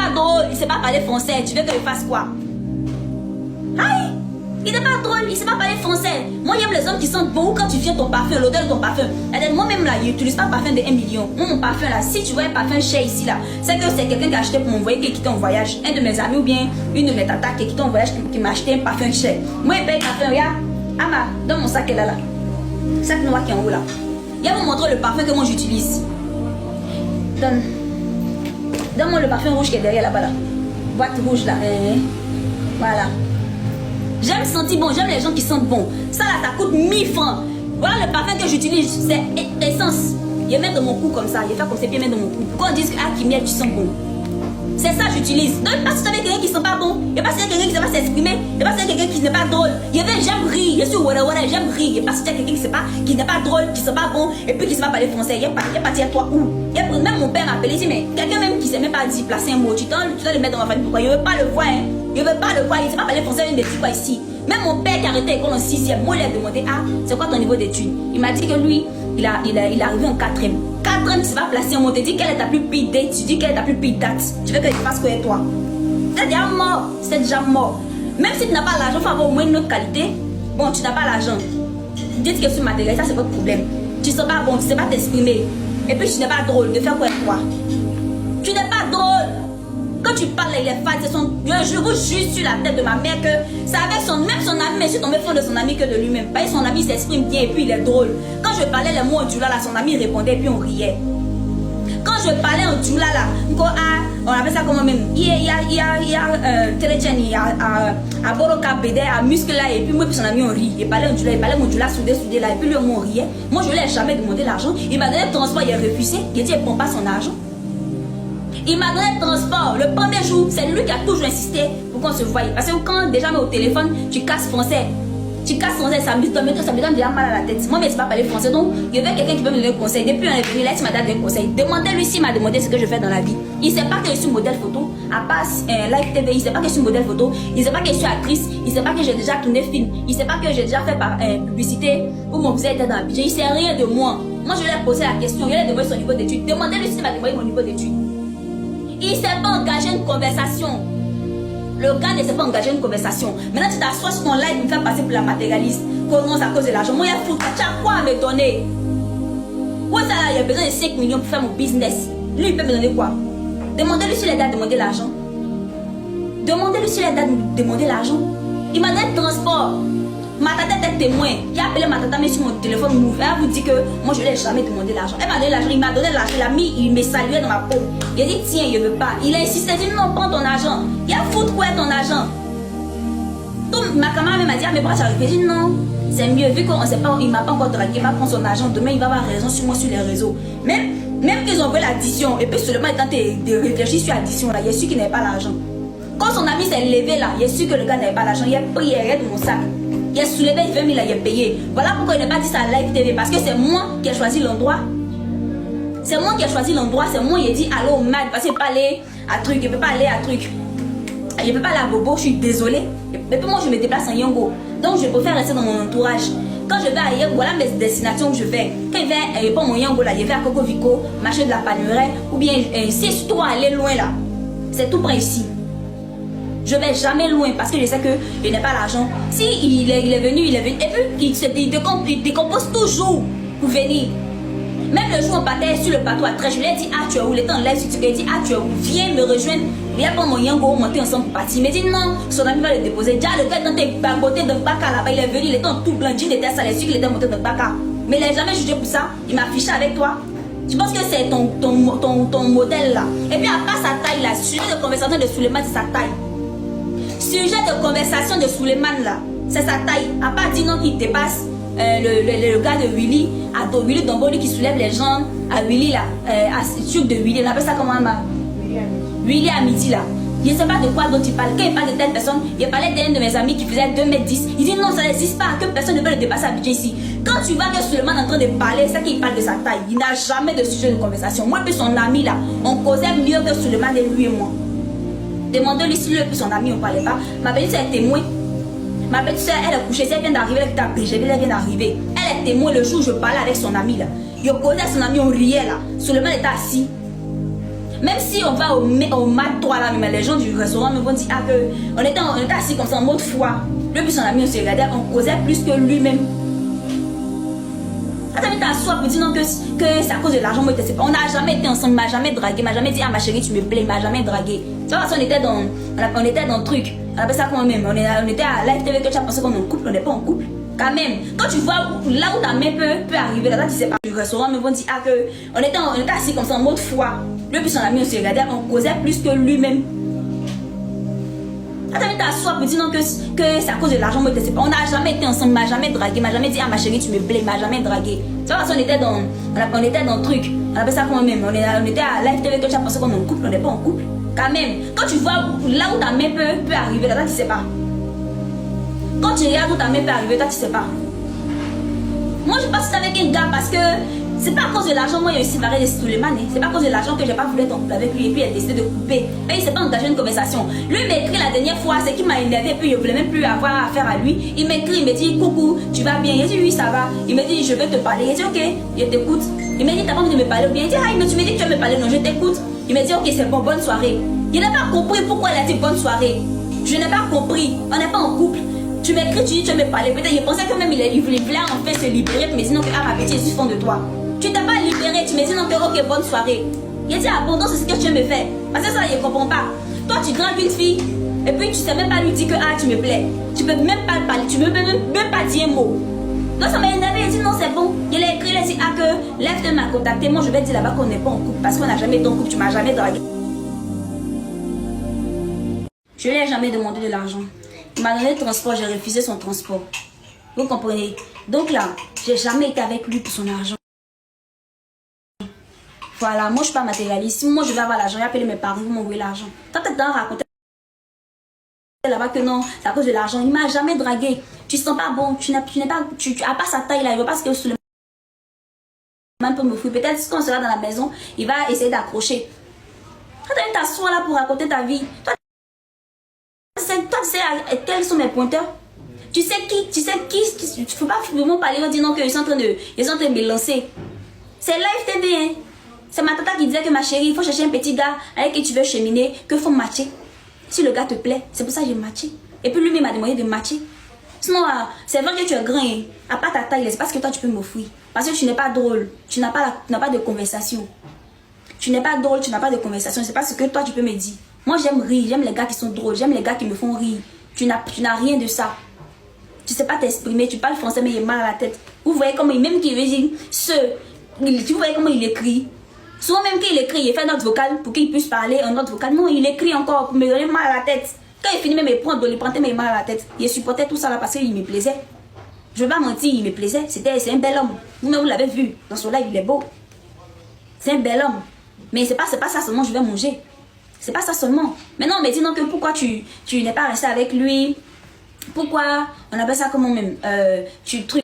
pas drôle, il sait pas parler français. Tu veux que je fasse quoi? Aïe! Il n'est pas drôle, il ne sait pas parler français. Moi, j'aime les hommes qui sentent bon. Quand tu viens ton parfum, l'odeur de ton parfum. Moi-même, là, je n'utilise pas le parfum de 1 million. Moi, mon parfum, là, si tu vois un parfum cher ici, là, c'est que c'est quelqu'un qui a acheté pour m'envoyer, qui est quitté en voyage. Un de mes amis ou bien une de mes tatas qui est quitté en voyage, qui m'a acheté un parfum cher. Moi, je paye le parfum, regarde. Ama, dans mon sac, là. Sac noir qui est en haut, là. Il va vous montrer le parfum que moi, j'utilise. Donne-moi le parfum rouge qui est derrière là-bas, là. Boîte rouge, là. Voilà. J'aime sentir bon, j'aime les gens qui sentent bon. Ça là, ça coûte 1000 francs. Voilà le parfum que j'utilise, c'est essence. Je mets dans mon cou comme ça, je fais comme ça, puis je mets dans mon cou. Pourquoi on dit que Kimia, tu sens bon? C'est ça que j'utilise. Donc, pas si tu as quelqu'un qui ne sent pas bon, il n'y a pas si tu as quelqu'un qui ne sait pas s'exprimer, il n'y a pas si tu as quelqu'un qui n'est pas drôle. J'aime rire, je suis voilà, j'aime rire. Il n'y a pas si tu as quelqu'un qui n'est pas drôle, qui ne sent pas bon, et puis qui ne sait pas parler français. Il n'y a pas dire toi où. Même mon père m'a appelé, il dit, mais quelqu'un même qui ne sait même pas dire placer un mot, tu dois le mettre dans ma famille. Pourquoi? Je ne veux pas le voir, hein. Je ne veux pas le voir, il ne sait pas parler français, il me dit quoi ici. Même mon père qui a arrêté l'école en 6e, moi, il a demandé, ah, c'est quoi ton niveau d'études? Il m'a dit que lui, il est arrivé en 4e. 4e, tu vas placer un mot, tu dis quelle est ta plus pire date, tu dis quelle est ta plus pire date. Tu veux que je fasse quoi avec toi? C'est déjà mort, c'est déjà mort. Même si tu n'as pas l'argent, il faut avoir au moins une autre qualité. Bon, tu n'as pas l'argent. Dites que c'est matériel, ça c'est votre problème. Tu ne sais pas bon, tu ne sais pas t'exprimer. Et puis tu n'es pas drôle, de faire quoi avec toi? Tu n'es pas drôle. Quand tu parles, il est fade. Je vous jure sur la tête de ma mère que c'est avec même son ami, mais je suis tombée fond de son ami que de lui-même. Parce que son ami s'exprime bien et puis il est drôle. Quand je parlais les mots en djoula là, son ami répondait et puis on riait. Quand je parlais en djoula là, on appelle ça comment même? Il y a Boroka Bédé, à muscle là, et puis moi et son ami on rit. Il parlait en djoula, soudé là, et puis lui on riait. Moi je lui ai jamais demandé l'argent. Il m'a donné le transport, il a refusé. Il a dit il ne prend pas son argent. Il m'a donné le transport. Le premier jour, c'est lui qui a toujours insisté pour qu'on se voie. Parce que quand déjà mais au téléphone, tu casses français. Tu casses français, ça me donne déjà mal à la tête. Moi, mais je ne sais pas parler français. Donc, il y avait quelqu'un qui peut me donner un conseil. Depuis, on est venu là, il m'a donné un conseil. Demandez-lui s'il m'a demandé ce que je fais dans la vie. Il ne sait pas que je suis modèle photo. À part Live TV, il ne sait pas que je suis modèle photo. Il ne sait pas que je suis actrice. Il ne sait pas que j'ai déjà tourné film. Il ne sait pas que j'ai déjà fait publicité où mon visage était dans la budget. Il ne sait rien de moi. Moi, je lui ai posé la question. Je lui ai demandé son niveau d'études. Demandez-lui s'il m'a demandé mon niveau d'études. Il ne s'est pas engagé une conversation. Le gars ne s'est pas engagé une conversation. Maintenant, tu t'assois sur ton live, il me fait passer pour la matérialiste. Commence à cause de l'argent. Moi, il y a fou. Tu as quoi à me donner? Où ça là, il a besoin de 5 millions pour faire mon business. Lui, il peut me donner quoi? Demandez-lui s'il est là de demander l'argent. Demandez-lui s'il est là de demander l'argent. Il m'a donné le transport. Ma tata était témoin. Il a appelé ma tata, mais sur mon téléphone ouvert, vous dit que moi je ne lui ai jamais demandé l'argent. Elle m'a donné l'argent, il m'a donné l'argent, il me saluait dans ma peau. Il a dit tiens, il ne veut pas. Il a insisté, il a dit non, prends ton argent. Il a foutu quoi ton argent? Donc ma camarade m'a dit, ah, mais pourquoi tu as refusé? J'ai dit non, c'est mieux, vu qu'on ne sait pas, il ne m'a pas encore dragué, il va prendre son argent. Demain, il va avoir raison sur moi sur les réseaux. Même qu'ils ont vu l'addition, et puis seulement étant de réfléchir sur l'addition, là, il est sûr qu'il n'avait pas l'argent. Quand son ami s'est levé là, il est sûr que le gars n'avait pas l'argent. Il a pris rien de mon sac. Il a soulevé 20 000 là, il a payé. Voilà pourquoi il n'a pas dit ça à Live TV. Parce que c'est moi qui ai choisi l'endroit. C'est moi qui ai choisi l'endroit. C'est moi qui ai dit allô au mag. Parce qu'il ne peut pas aller à truc. Il ne peut pas aller à truc. Je ne peux pas aller à Bobo. Je suis désolée. Et puis moi, je me déplace en Yongo. Donc, je préfère rester dans mon entourage. Quand je vais ailleurs, voilà mes destinations où je vais. Quand je vais pas mon Yongo là, je vais à Coco Vico, marché de la Panuraie. Ou bien, si je dois aller loin là, c'est tout près ici. Je vais jamais loin parce que je sais qu'il n'a pas l'argent. Si il est venu, il est venu. Et puis, il décompose toujours pour venir. Même le jour où on partait sur le bateau à Trèche, je lui ai dit, ah, tu es où? Il était en live sur tu lui ai dit, ah, tu es où? Viens me rejoindre. Il n'y a pas moyen de monter ensemble pour partir. Il m'a dit, non, son ami va le déposer. Déjà, le gars était baboté dans le Baka là-bas. Il est venu, il était en tout blanc. Il était sale, il était monté dans le Baka. Mais il n'a jamais jugé pour ça. Il m'a affiché avec toi. Tu penses que c'est ton modèle là. Et puis, à part sa taille là, sujet de conversation de Suleiman, c'est sa taille. Sujet de conversation de Suleiman là, c'est sa taille. À part dire non qu'il dépasse le gars de Willy, à Willy Domboli qui soulève les jambes, à Willy là, à truc de Willy, on appelle ça comment? Willy à midi là. Je ne sais pas de quoi dont il parle. Quand il parle de telle personne, il parlait d'un de mes amis qui faisait 2,10 m. Il dit non, ça n'existe pas, que personne ne peut le dépasser à budget ici. Quand tu vois que Suleiman est en train de parler, c'est qu'il parle de sa taille. Il n'a jamais de sujet de conversation. Moi et son ami là, on causait mieux que Suleiman et lui et moi. Demandez-lui si lui et son ami on ne parlait pas. Ma petite soeur est témoin. Ma petite soeur, elle est couchée, elle vient d'arriver, elle vient d'arriver. Elle est témoin le jour où je parlais avec son ami là. Je causais son ami, on riait là. Suleiman était assis. Même si on va au mat 3 là, mais les gens du restaurant me vont dire ah, que on était assis comme ça en mode foi. Lui puis son ami on se regardait, on causait plus que lui-même. Quand tu t'assois pour dire non que c'est à cause de l'argent, moi je sais pas. On n'a jamais été ensemble, m'a jamais dragué, m'a jamais dit ah ma chérie tu me plais, m'a jamais dragué. Tu vois, on était dans le truc. On appelle ça quand même. On était à Live TV que tu as pensé qu'on est en couple, on n'est pas en couple. Quand même, quand tu vois là où ta main peut arriver, là tu sais pas. Du restaurant me vont dire ah que on était assis comme ça en mode foi. Lui puis son ami on se regardait, on causait plus que lui-même. Quand tu t'assois pour dire non que c'est à cause de l'argent, moi je sais pas. On n'a jamais été ensemble, m'a jamais dragué, m'a jamais dit ah ma chérie tu me plais, m'a jamais dragué. Tu vois, on était dans le truc. On appelle ça quand même. On était à Live TV que tu as pensé qu'on est en couple, on n'est pas en couple. Quand même, quand tu vois là où ta main peut arriver, là tu sais pas. Quand tu regardes où ta main peut arriver, toi tu sais pas. Moi je passe avec un gars parce que c'est pas à cause de l'argent, moi je suis séparée de Suleiman. C'est pas à cause de l'argent que j'ai pas voulu être en couple avec lui et puis il a décidé de couper. Mais il s'est pas engagé une conversation. Lui il m'a écrit la dernière fois, c'est qu'il m'a énervé et puis je voulais même plus avoir affaire à lui. Il m'écrit, il me dit coucou, tu vas bien? Il dit oui ça va. Il me dit je vais te parler. Il dit ok, je t'écoute. Il m'a dit t'as pas envie de me parler ou bien? Il dit ah tu me dis que tu veux me parler, non je t'écoute. Il me dit ok c'est bon, bonne soirée. Il n'a pas compris pourquoi il a dit bonne soirée. Je n'ai pas compris, on n'est pas en couple. Tu m'écris, tu dis tu veux me parler. Peut-être je pensais que même il voulait en fait se libérer. Tu me dis non que ah ma petite je suis fond de toi. Tu t'es pas libéré, tu me dis non que ok bonne soirée. Il dit ah bon donc c'est ce que tu veux me faire. Parce que ça je comprends pas. Toi tu dragues une fille et puis tu sais même pas lui dire que ah tu me plais. Tu peux même pas parler, tu peux même pas dire un mot. Donc ça m'a énervé, il dit non c'est bon. Il a écrit, il a dit ah que Lève m'a contacté. Moi je vais dire là-bas qu'on n'est pas en couple parce qu'on n'a jamais été en couple, tu m'as jamais dragué. Je lui ai jamais demandé de l'argent. Il m'a donné le transport, j'ai refusé son transport. Vous comprenez? Donc là, j'ai jamais été avec lui pour son argent. Voilà, moi je suis pas matérialiste. Si moi je vais avoir l'argent, j'ai appelé mes parents, vous m'envoyez l'argent. Toi peut-être dans raconter là-bas que non, c'est à cause de l'argent. Il m'a jamais dragué. Tu sens pas bon, tu n'as pas sa taille là, il veut pas ce que Suleiman peut me fouiller. Peut-être quand on sera dans la maison, il va essayer d'accrocher. Toi tu t'assois là pour raconter ta vie. Toi tu sais quels sont mes pointeurs. Tu sais qui, il faut pas vraiment parler en disant qu'ils sont en train de me lancer. C'est Live TV, hein. C'est ma tata qui disait que ma chérie, il faut chercher un petit gars avec qui tu veux cheminer, qu'il faut matcher. Si le gars te plaît, c'est pour ça que j'ai matché. Et puis lui m'a demandé de matcher. Sinon, c'est vrai que tu es grand, hein. À part ta taille, c'est parce que toi tu peux m'offrir. Parce que tu n'es pas drôle, tu n'as pas de conversation. Tu n'es pas drôle, tu n'as pas de conversation, c'est pas ce que toi tu peux me dire. Moi j'aime rire, j'aime les gars qui sont drôles, j'aime les gars qui me font rire. Tu n'as rien de ça. Tu sais pas t'exprimer, tu parles français mais il est mal à la tête. Vous voyez comment même qu'il veut dire vous voyez comment il écrit. Souvent même qu'il écrit, il fait notre vocal pour qu'il puisse parler en notre vocal. Non, il écrit encore pour me donner mal à la tête. Quand il finit même me prendre, il prendait mal à la tête. Il supportait tout ça là parce qu'il me plaisait. Je ne vais pas mentir, il me plaisait. C'est un bel homme. Vous-même vous l'avez vu. Dans son live, il est beau. C'est un bel homme. Mais c'est pas ça seulement je vais manger. C'est pas ça seulement. Maintenant, on me dit non que pourquoi tu n'es pas resté avec lui. Pourquoi on appelle ça comment même tu trucs.